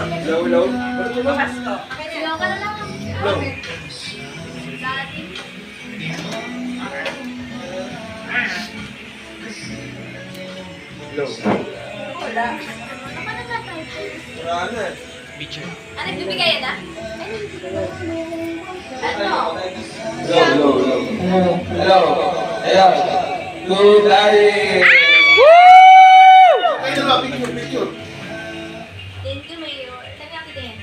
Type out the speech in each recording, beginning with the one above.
Low, low. Bukas to. Sigaw ka na lang. Low. Low. Wala. Wala na. Ano, nagbibigay na? Ano? Low, low, low. Low. Ayan. Good eye. Ay, diba? Picture, picture. Thank you, Mayor. Sabi ako din.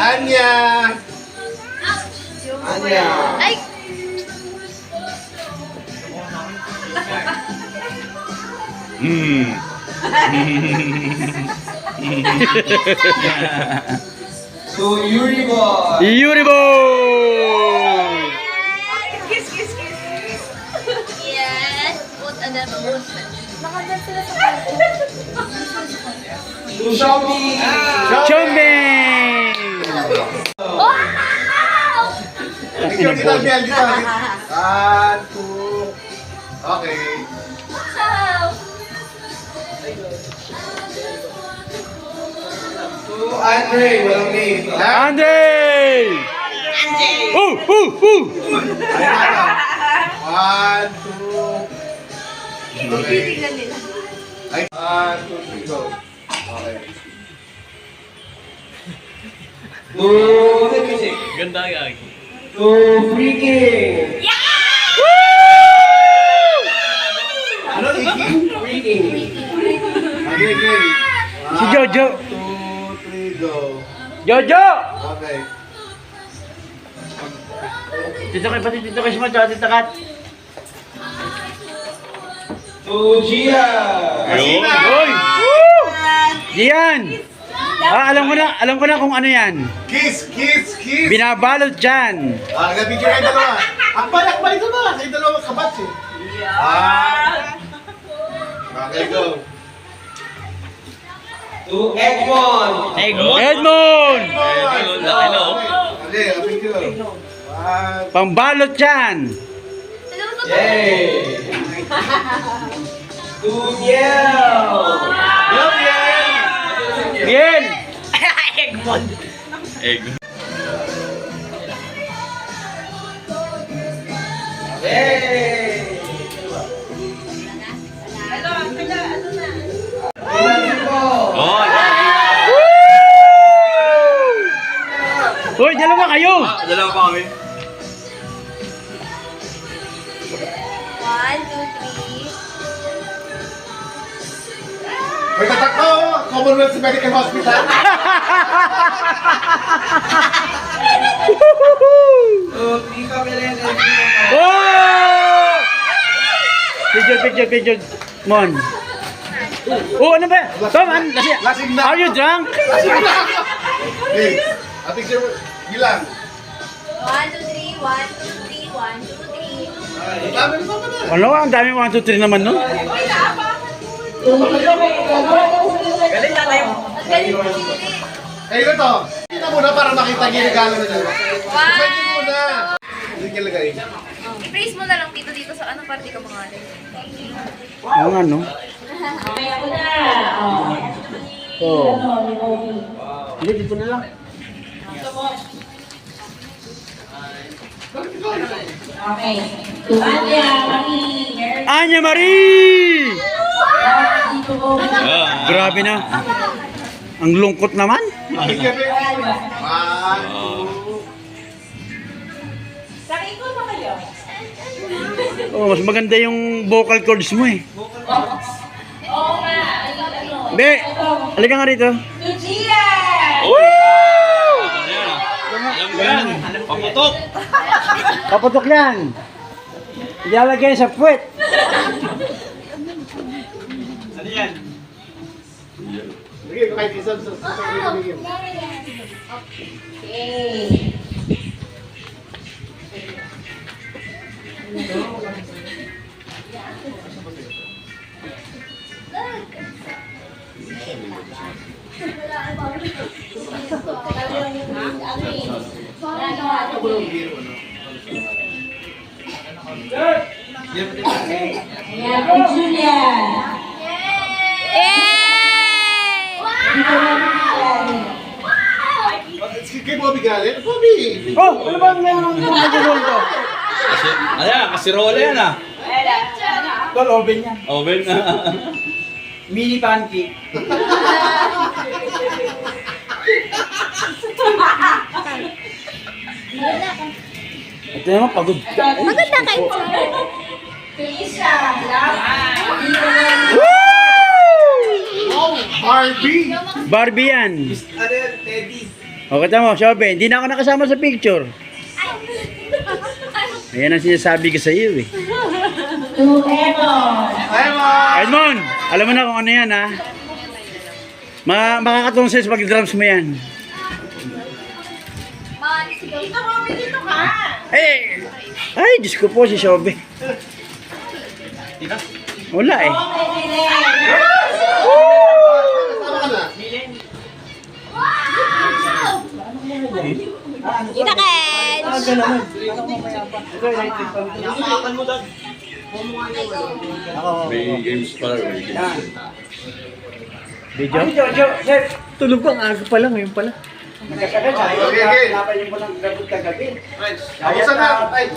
Anya! Anya! Ay! So, Yuri boy! Yuri boy! Kiss, kiss, kiss. Yes! Put on the boot. Nakadyan sila sa So, Xiaomi! Chombing! Wow! Picture dito, Biel, dito. 1, 2. Okay. Wow! To Andre, walang name. Andre! Oh! Oh! Oh! 1, 2. Okay. Tingnan nila. Ay, 1, 2, 3, go. Okay. To music. Ganda gagi. To freaking. Ano, freaking? Freaking. Okay, okay. Si Jojo. 1, 2, 3, go. Jojo! Okay. Dito kay pati dito kay Smart, dito kat. To Gia. Ayun. Hoy! Yan! Alam ko na kung ano yan. Kiss, kiss, kiss. Binabalot dyan. Nag-picture kayo dalawa. Akbay, akbay ito ba? Kayo dalawa kabats eh. Okay, go. To Egmont. Edmond! Edmond, laki na, oh. Okay, picture. 1. Pambalot dyan. Yay! To Biel. Yo, Biel. Bien! Egg. Yay! Ano na? Oh, Hoy, dalawa kayo! dalawa pa kami. 1, 2, 3. May tatak ko! Commonwealth Medical Hospital. Oh! Picture. Mon. Oh, ano ba? Tom, Lasing na. are you drunk? Hey, picture mo. Bilang. 1, 2, 3. 1, 2, 3. 1, 2, 3. Dami na pa na. Ano, ang dami 1, 2, 3 naman nun. Galing na tayo. Ang galing mo, Chili. Kayo na to. Kita muna para makita yung regalo na dalawa. Send nyo muna. Hindi kalagay. I-praise mo na lang dito sa anong parte ka mga rin. Ang ano? Oh. Hindi, dito na lang. Okay. To Anya Marie. Anya Marie! Dito po. Grabe na. Ang lungkot naman. Picture mo. 1, 2. Sakin ko ba kayo? Oh, mas maganda yung vocal cords mo eh. Oo nga. Ano? Be, halika nga rito. To Gia. Yan. Paputok. Paputok yan. Ilalagay sa puwet. Ano yan? Sige, kahit isa sa bigyan. Okay. Ayan, to Julia. Yay! Bobby galing? Bobby! Oh, ano ba ang nagagawin ko? Ayan, kasirola yan ah. Tol, oven yan. Oven. Mini pancake. Ito naman, pagod. Pagod na kayo. Felicia. Oh, Barbie! Barbie yan. O, kita mo, Shobe, hindi na ako nakasama sa picture. Ayan ang sinasabi ko sa iyo eh. To Emon. Hi, Ma! Edmond, alam mo na kung ano yan ha? Makakatulong sa'yo sa pag-drums mo yan. Dito mo, dito ka. Eh! Ay, Diyos ko po si Shobe. Wala eh. Tama ka na. Kita Kench! Nakakan mo dad. May games pala. May games. Video? Ay, Jojo, sir, tulog ko ang aga pa lang, ngayon pala. Okay. Napayin mo lang gabot kagabi. Abusan na! Ay!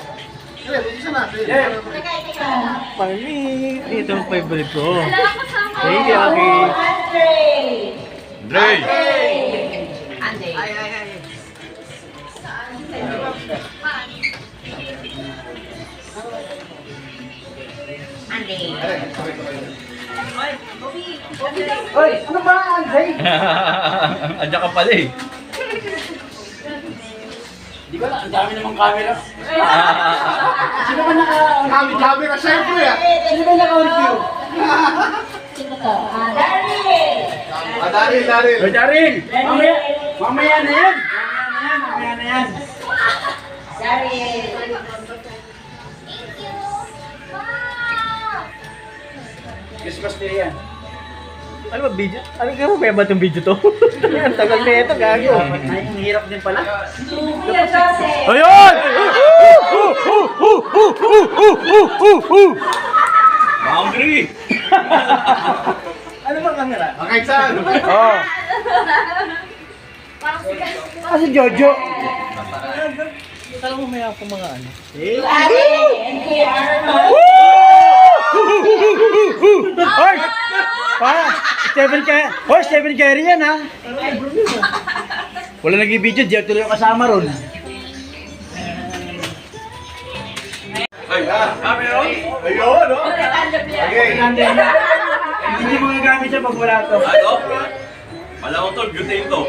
Abusan na! Pali, ito ang favorite ko. Wala ako kasama. Thank you, Aki. Dre! Hoy, ano ba, Andre? Andiyan ka pala eh. Di ba, ang dami namang camera. Sino ba Kami na syempre ah! Sino ba naka-review? Sino to? Daryl. Daryl! Hoy, Daryl! Mamaya na yan! Mamaya na yan! Daryl. Thank you. Wow! Christmas day yan. Ano ba video? Ano ka mo ba itong video to? Ang tagal na ito, gago. Ang hirap din pala. Kuya Joseph. Ayun! Boundary! Ano bang camera? Okay, saan? Oo. Kasi Jojo. Alam mo may ako mga ano. Ate and Kuya Arnold. Hoy! Stephen Curry yan ha. Wala nag-video, di ako tuloy yung kasama ron. Ay, meron? Ayun, no? Okay. Hindi mo gagamit siya pag wala to. Ano? Alam mo to, butane to.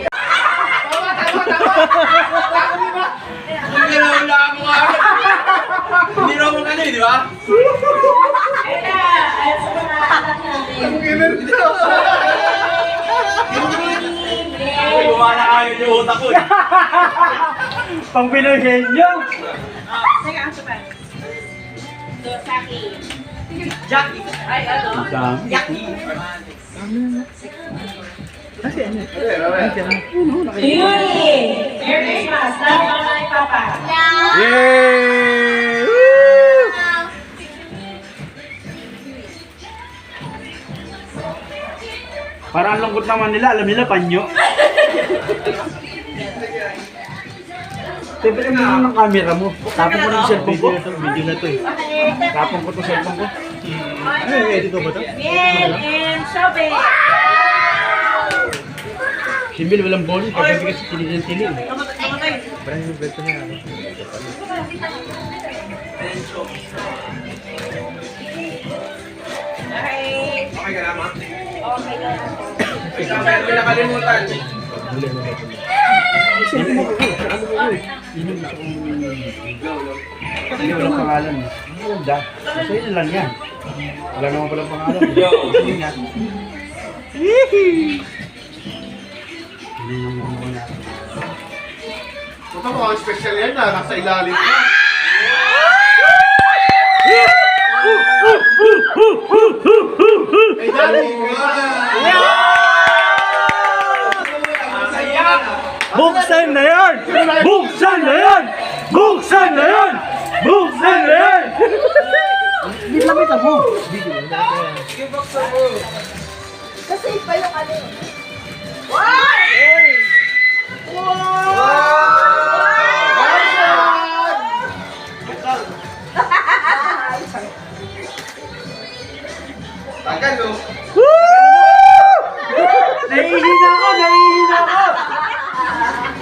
Hindi na wala mo nga. Hindi na mo ano eh, di ba? Eka, ayos ko na anak natin. Ay, gumana kayo yung utak ko eh. Pang Pinoy henyo. Teka, ang saban. So, Saki. Jackie. Ay, ano? Jackie. Yuri. Merry Christmas. Love mama and papa. Yay! Parang ang lungkot naman nila, alam nila panyo. Siyempre mo ng camera mo. Tapon ko ng cellphone ko. Video na to eh. Tapon ko to cellphone ko. Ano yung edit ko ba to? Bien, and Shobe. Simbil walang bowling, pagkabi kasi tili-tili. Namatay. Parang yung beto niya. Okay. Okay ka naman. Okay lang. May nakalimutan. Hindi walang pangalan. Ang ganda. Kasi yun lang yan. Wala naman palang pangalan. Yo. Hindi nga. Ito mo, ang special yan na. Nasa ilalim na. Ay, Daddy! Buksan na yan! Buksan na yan! Buksan na yan! Buksan na yan! Hindi lamit ako. Kasi iba yung ano. Wow!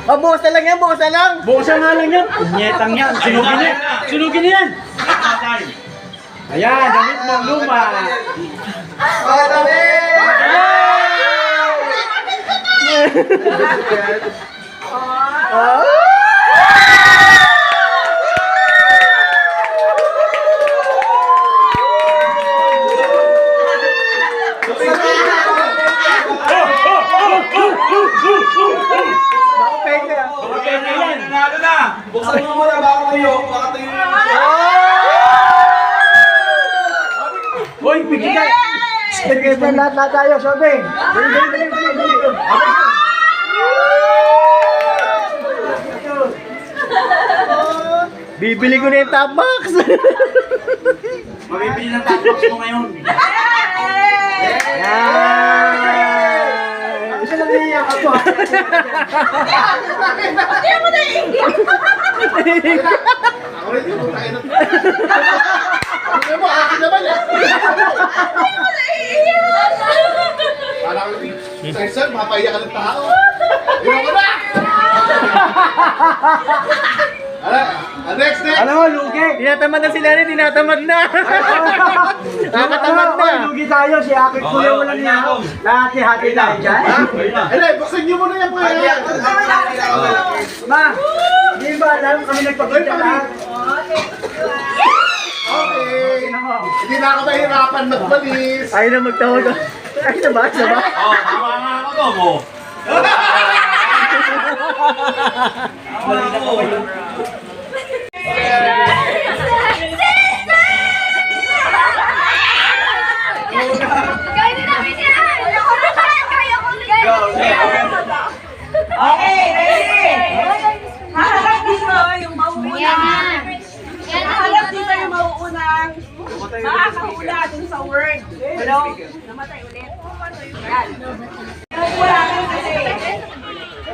Oh, bukas na lang yan, bukas na lang. Bukasan nga lang yan. Punyetang yan. Sunugin niya. Sunugin niya yan. Ayan, damit mo luma. Okay na yan. Nanalo na. Buksan mo muna. Baka tuyo. Baka tuyo. Hoy, bigyan. Bigyan na lahat tayo, sabi. Dali. Bibili ko na yung top box. Mabibili ng top box mo ngayon. Isa lang niya ako. Ako rin yung tayo na. Ano mo, akin naman yan. Parang, sir, mapaiyak ka ng tao. Ayaw ko na! Next. Alam mo, lugi. Tinatamad na sila rin, tinatamad na. Nakatamad na. Hoy, lugi tayo. Si Akit ko yung wala niya. Lahat hati tayo dyan. Ano, buksan niyo muna yan po yan. Ma, hindi ba alam kami nagpagkita lahat? Okay. Hindi na ako mahirapan magbalis. Ayaw na magtawag. Ay, na ba? Oh, tama nga ako to mo. Okay, ready? Haharap dito yung mauunang. Haharap dito yung mauunang. Makakahula dun sa word. Hello? Namatay ulit. Yan. Wala kang kasi.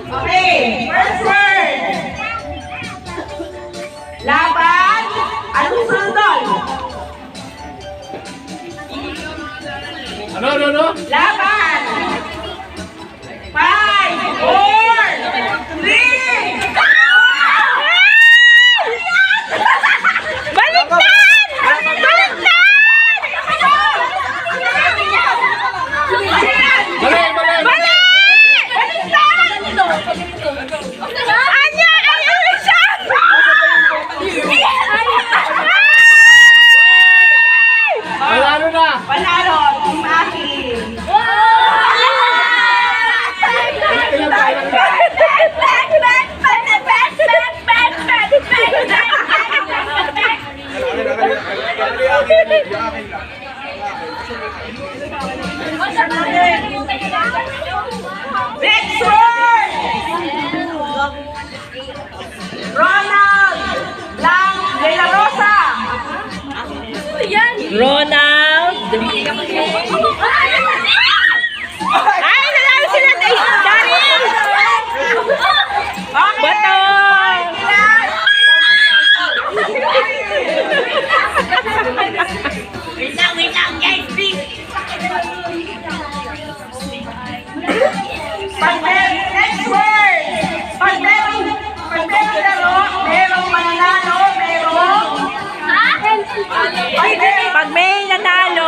Okay, first word. Laban. Anong sunod? Ano? Laban. 5, 4, 3. Panalo, Team Aki. Next word! Ronald Lang de la Rosa. Ronald! Ay, nanalo sila na Daryl! Okay. Bato! Wait lang, guys, please! Next word! Pag merong laro, merong mananalo, merong... Pag may nanalo,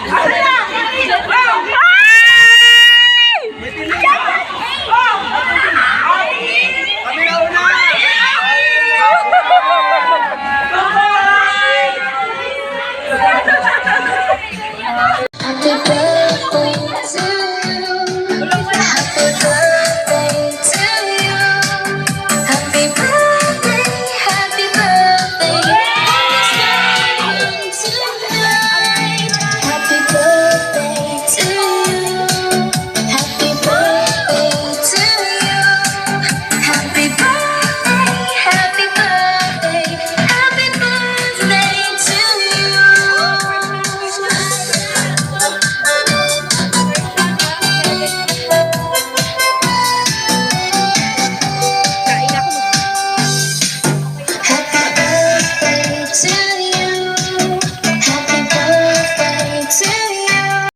Asa na?